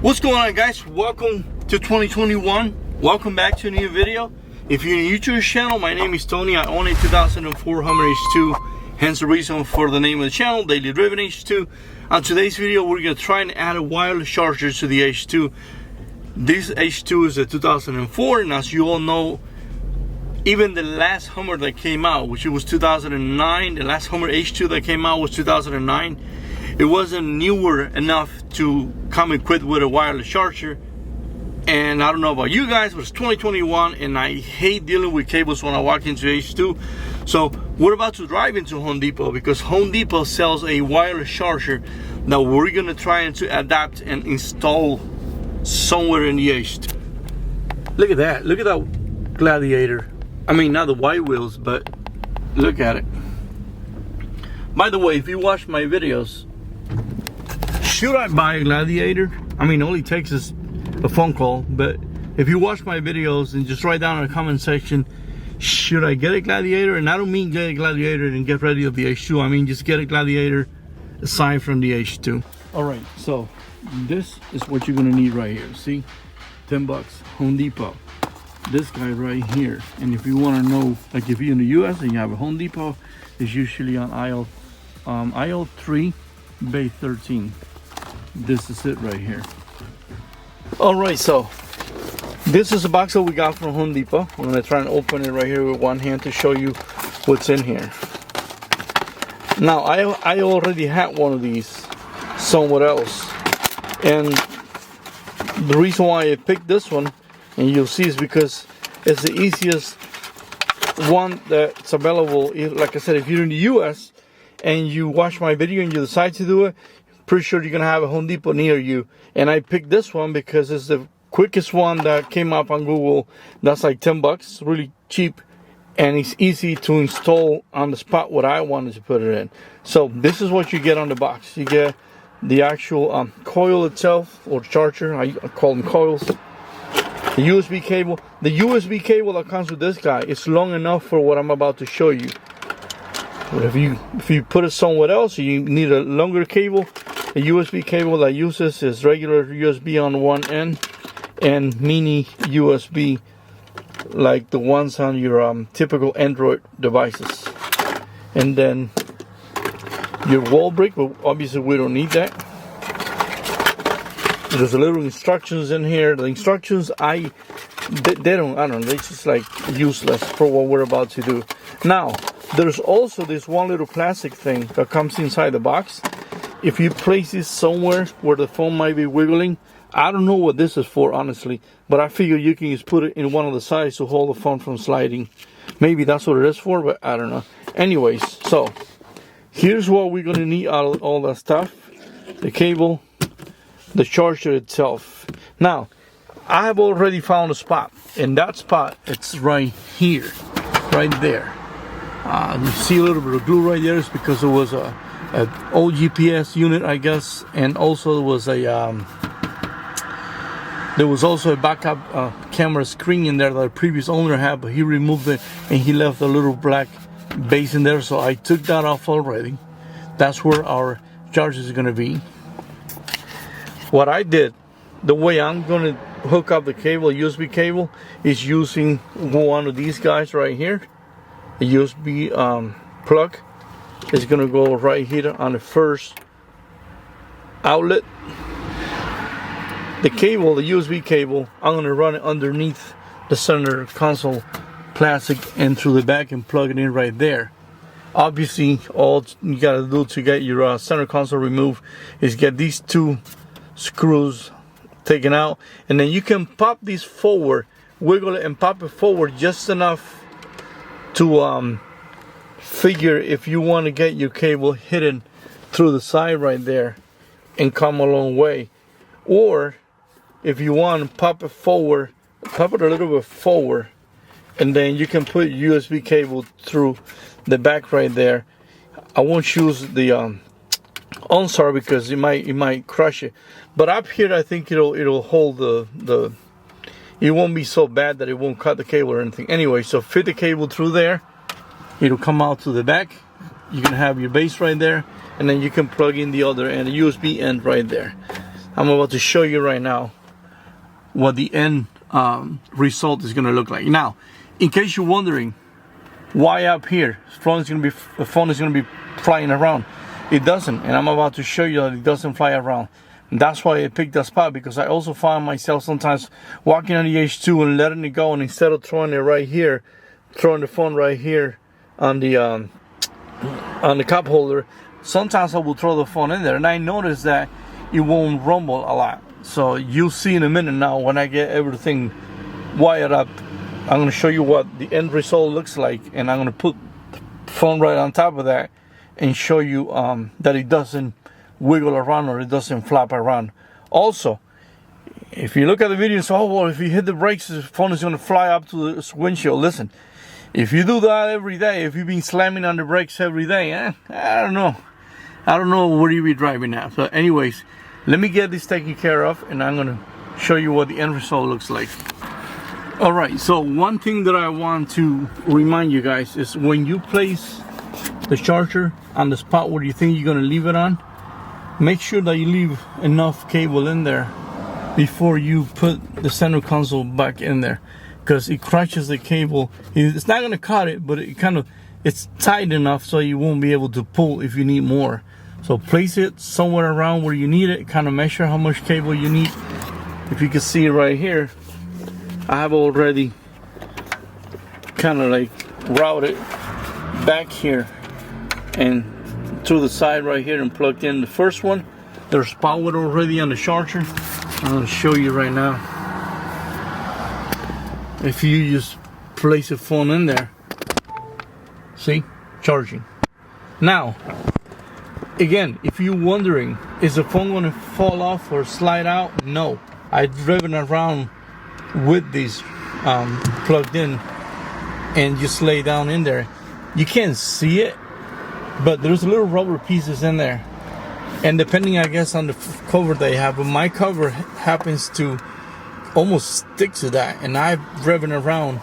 What's going on, guys? Welcome to 2021. Welcome back to a new video. If you're new to this channel, my name is Tony. I own a 2004 Hummer H2, hence the reason for the name of the channel, Daily Driven H2. On today's video, we're going to try and add a wireless charger to the H2. This H2 is a 2004, and as you all know, even the last Hummer that came out, which was 2009, the last Hummer H2 that came out was 2009. It wasn't newer enough to come equipped with a wireless charger. And I don't know about you guys, but it's 2021 and I hate dealing with cables when I walk into H2. So we're about to drive into Home Depot because Home Depot sells a wireless charger that we're gonna try and to adapt and install somewhere in the H2. Look at that Gladiator. I mean, not the white wheels, but look at it. By the way, if you watch my videos, should I buy a Gladiator? I mean, it only takes us a phone call, but if you watch my videos and just write down in the comment section, should I get a Gladiator? And I don't mean get a Gladiator and get ready of the H2. I mean just get a Gladiator aside from the H2. All right, so this is what you're gonna need right here. See, 10 bucks, Home Depot. This guy right here. And if you want to know, like if you're in the US and you have a Home Depot, it's usually on aisle 3, bay 13. This is it right here. All right, so this is the box that we got from Home Depot. I'm gonna try and open it right here with one hand to show you what's in here. Now I already had one of these somewhere else, and the reason why I picked this one, and you'll see, is because it's the easiest one that's available. Like I said, if you're in the US and you watch my video and you decide to do it, pretty sure you're gonna have a Home Depot near you. And I picked this one because it's the quickest one that came up on Google. That's like 10 bucks, really cheap, and it's easy to install on the spot what I wanted to put it in. So this is what you get on the box. You get the actual coil itself, or charger. I call them coils. The USB cable. The USB cable that comes with this guy is long enough for what I'm about to show you. But if you put it somewhere else, you need a longer cable. The USB cable that uses is regular USB on one end and mini USB, like the ones on your typical Android devices. And then your wall brick, but obviously we don't need that. There's a little instructions in here. The instructions, they're just like useless for what we're about to do. Now, there's also this one little plastic thing that comes inside the box. If you place this somewhere where the phone might be wiggling, I don't know what this is for, honestly, but I figure you can just put it in one of the sides to hold the phone from sliding. Maybe that's what it is for, but I don't know. Anyways, so here's what we're gonna need out of all that stuff: the cable, the charger itself. Now, I have already found a spot, and that spot, it's right here, right there. You see a little bit of glue right there. It's because it was an old GPS unit, I guess, and also there was also a backup camera screen in there that the previous owner had, but he removed it and he left a little black base in there, so I took that off already. That's where our charger is going to be. What I did, the way I'm going to hook up the cable, USB cable, is using one of these guys right here. The USB plug is going to go right here on the first outlet. The cable, the USB cable, I'm going to run it underneath the center console plastic and through the back and plug it in right there. Obviously, all you got to do to get your center console removed is get these two screws taken out, and then you can pop these forward, wiggle it and pop it forward just enough to figure if you want to get your cable hidden through the side right there and come a long way. Or if you want to pop it forward, pop it a little bit forward, and then you can put USB cable through the back right there. I won't use the OnStar because it might crush it, but up here I think it'll hold the it won't be so bad that it won't cut the cable or anything. Anyway, so fit the cable through there. It'll come out to the back. You can have your base right there, and then you can plug in the other end, the USB end right there. I'm about to show you right now what the end result is going to look like. Now, in case you're wondering why up here the phone is going to be flying around, it doesn't, and I'm about to show you that it doesn't fly around. And that's why I picked that spot, because I also find myself sometimes walking on the H2 and letting it go, and instead of throwing it right here, throwing the phone right here on the cup holder, sometimes I will throw the phone in there, and I notice that it won't rumble a lot. So you'll see in a minute now when I get everything wired up. I'm going to show you what the end result looks like, and I'm going to put the phone right on top of that and show you that it doesn't wiggle around or it doesn't flap around. Also, if you look at the video and say, oh well, if you hit the brakes the phone is going to fly up to the windshield, listen, if you do that every day, if you've been slamming on the brakes every day, I don't know where you be driving at. So anyways, let me get this taken care of, and I'm going to show you what the end result looks like. Alright, so one thing that I want to remind you guys is when you place the charger on the spot where you think you're going to leave it on, make sure that you leave enough cable in there before you put the center console back in there, because it crushes the cable. It's not going to cut it, but it's tight enough so you won't be able to pull if you need more. So place it somewhere around where you need it, kind of measure how much cable you need. If you can see it right here, I have already kind of like routed back here and through the side right here and plugged in the first one. There's power already on the charger. I'm going to show you right now. If you just place a phone in there, see, charging. Now, again, if you're wondering, is the phone going to fall off or slide out? No. I've driven around with these plugged in and just lay down in there. You can't see it, but there's little rubber pieces in there, and depending, I guess, on the cover they have, but my cover happens to almost stick to that, and I've driven around.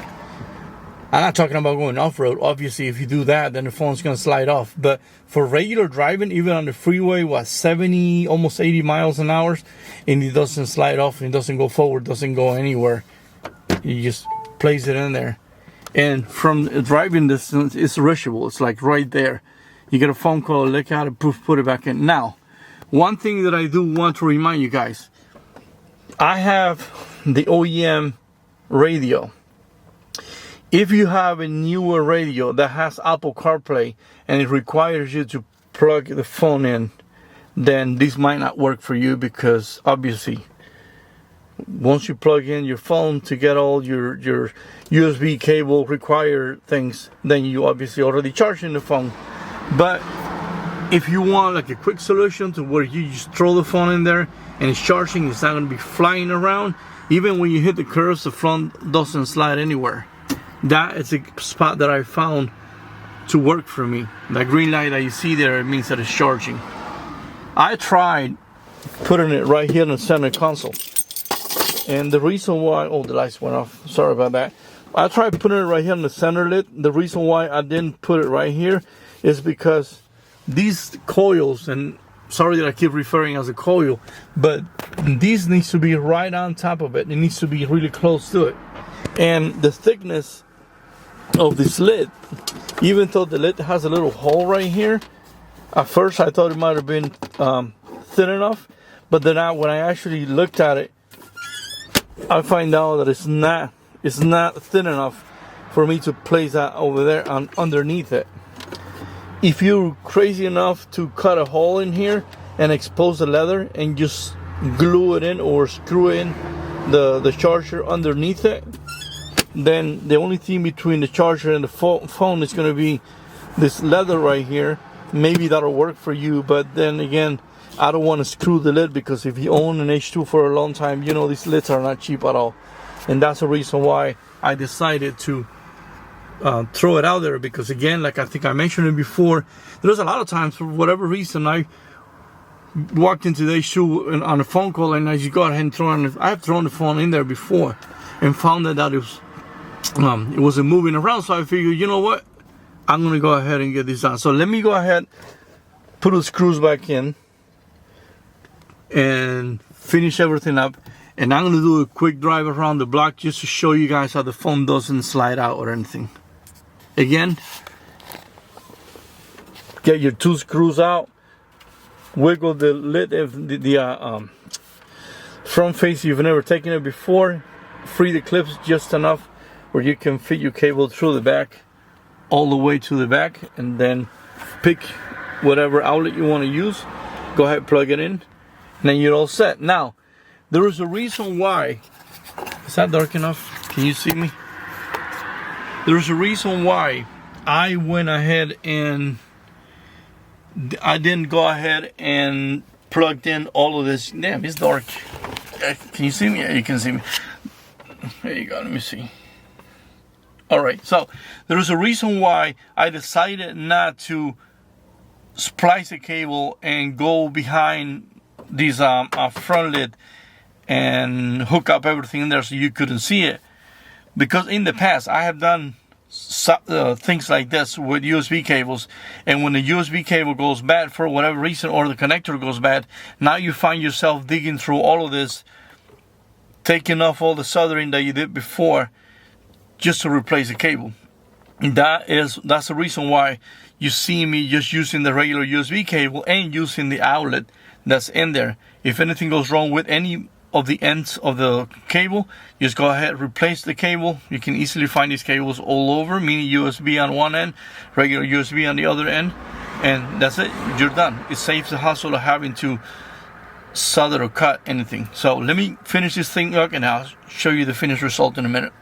I'm not talking about going off-road. Obviously, if you do that, then the phone's going to slide off. But for regular driving, even on the freeway, 70, almost 80 miles an hour, and it doesn't slide off, and it doesn't go forward, doesn't go anywhere. You just place it in there. And from driving distance, it's reachable. It's like right there. You get a phone call, look at it, poof, put it back in. Now, one thing that I do want to remind you guys, I have the OEM radio. If you have a newer radio that has Apple CarPlay and it requires you to plug the phone in, then this might not work for you, because obviously once you plug in your phone to get all your USB cable required things, then you obviously already charging the phone. But if you want like a quick solution to where you just throw the phone in there and it's charging, it's not going to be flying around. Even when you hit the curves, the front doesn't slide anywhere. That is a spot that I found to work for me. That green light that you see there, it means that it's charging. I tried putting it right here in the center console, and the reason why, oh, the lights went off, sorry about that. I tried putting it right here in the center lid. The reason why I didn't put it right here is because these coils, and sorry that I keep referring as a coil, but these needs to be right on top of it. It needs to be really close to it. And the thickness of this lid, even though the lid has a little hole right here, at first I thought it might have been thin enough, but then when I actually looked at it, I find out that it's not thin enough for me to place that over there underneath it. If you're crazy enough to cut a hole in here and expose the leather and just glue it in or screw in the charger underneath it, then the only thing between the charger and the phone is going to be this leather right here. Maybe that'll work for you, but then again, I don't want to screw the lid, because if you own an H2 for a long time, you know these lids are not cheap at all. And that's the reason why I decided to throw it out there, because again, like I think I mentioned it before, there's a lot of times, for whatever reason, I walked into the H2 on a phone call, and I just go ahead and I've thrown the phone in there before and found that it wasn't moving around. So I figured, you know what, I'm gonna go ahead and get this done. So let me go ahead, put the screws back in, and finish everything up. And I'm gonna do a quick drive around the block just to show you guys how the foam doesn't slide out or anything. Again, get your 2 screws out, wiggle the lid of the front face if you've never taken it before, free the clips just enough where you can fit your cable through the back all the way to the back, and then pick whatever outlet you want to use, go ahead, plug it in, and then you're all set. Now there is a reason why. Is that dark enough? Can you see me? There's a reason why I went ahead and I didn't go ahead and plugged in all of this. Damn, it's dark. Can you see me? Yeah, you can see me. There you go, let me see. All right, so there's a reason why I decided not to splice a cable and go behind these front lid and hook up everything in there so you couldn't see it. Because in the past I have done things like this with USB cables, and when the USB cable goes bad for whatever reason, or the connector goes bad, now you find yourself digging through all of this, taking off all the soldering that you did before just to replace the cable. And that's the reason why you see me just using the regular USB cable and using the outlet that's in there. If anything goes wrong with any of the ends of the cable, just go ahead, replace the cable. You can easily find these cables all over, meaning USB on one end, regular USB on the other end, and that's it, you're done. It saves the hassle of having to solder or cut anything. So let me finish this thing up and I'll show you the finished result in a minute.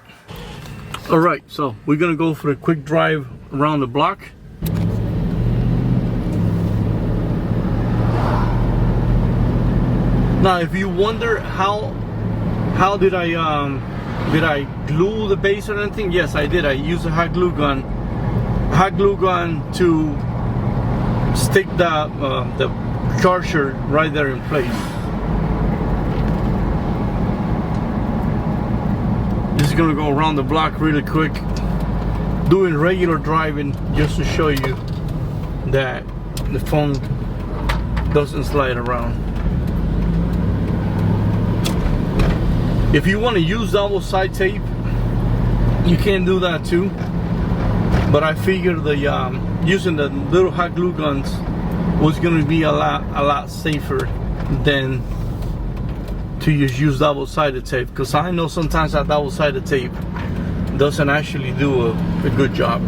All right, so we're gonna go for a quick drive around the block. Now, if you wonder how did I glue the base or anything? Yes, I did. I used a hot glue gun to stick the charger right there in place. Just gonna go around the block really quick, doing regular driving just to show you that the phone doesn't slide around. If you want to use double side tape, you can do that too, but I figured the using the little hot glue guns was going to be a lot safer than to just use double-sided tape, because I know sometimes that double-sided tape doesn't actually do a good job.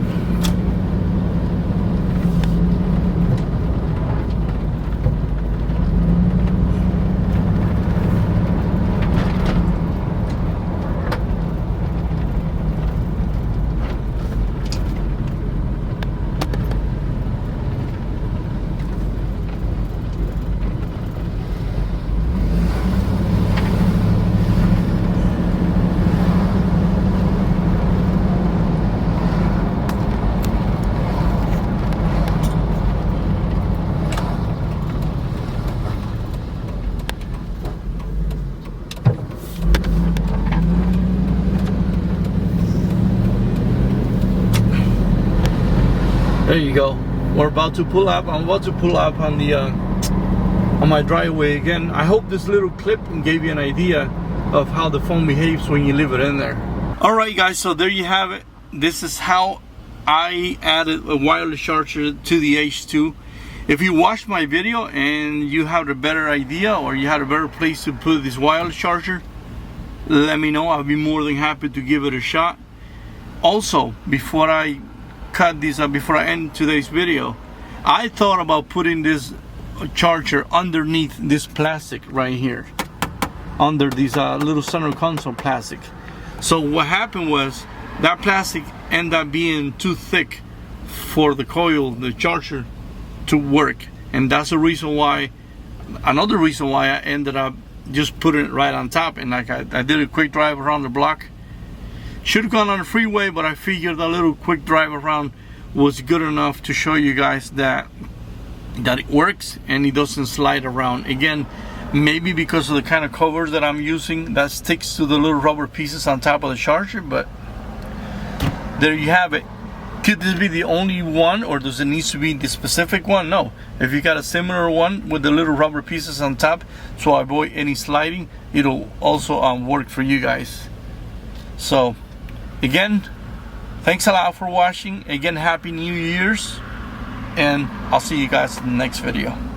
There you go. We're about to pull up. I'm about to pull up on the on my driveway again. I hope this little clip gave you an idea of how the phone behaves when you leave it in there. All right, guys. So there you have it. This is how I added a wireless charger to the H2. If you watched my video and you have a better idea, or you had a better place to put this wireless charger, let me know. I'll be more than happy to give it a shot. Also, before I cut this up, before I end today's video, I thought about putting this charger underneath this plastic right here, under these little center console plastic. So what happened was that plastic ended up being too thick for the coil, the charger, to work, and that's the reason why, another reason why I ended up just putting it right on top. And like I did a quick drive around the block. Should have gone on the freeway, but I figured a little quick drive around was good enough to show you guys that it works and it doesn't slide around. Again, maybe because of the kind of covers that I'm using that sticks to the little rubber pieces on top of the charger, but there you have it. Could this be the only one, or does it need to be the specific one? No. If you got a similar one with the little rubber pieces on top to avoid any sliding, it'll also work for you guys. So again, thanks a lot for watching. Again, Happy New Year's, and I'll see you guys in the next video.